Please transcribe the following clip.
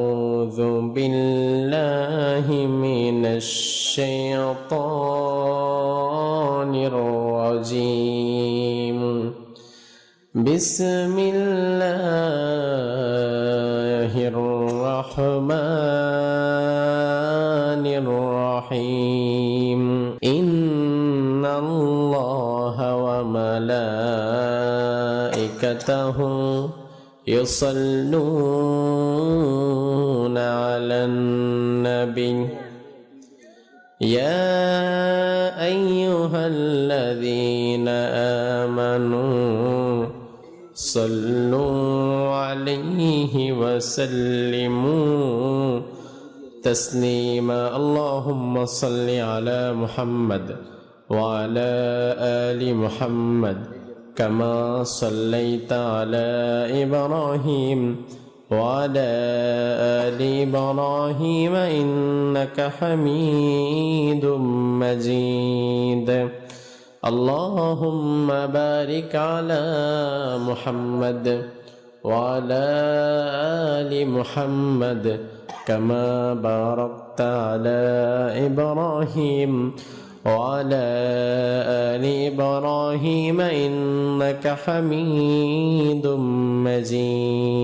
أعوذ بالله من الشيطان الرجيم. بسم الله الرحمن الرحيم. إن الله وملائكته يصلون على النبي يا أيها الذين آمنوا صلوا عليه وسلموا تسليما. اللهم صل على محمد وعلى آل محمد كما صليت على إبراهيم وعلى آل إبراهيم إنك حميد مجيد. اللهم بارك على محمد وعلى آل محمد كما باركت على إبراهيم وعلى آل إبراهيم إنك حميد مجيد.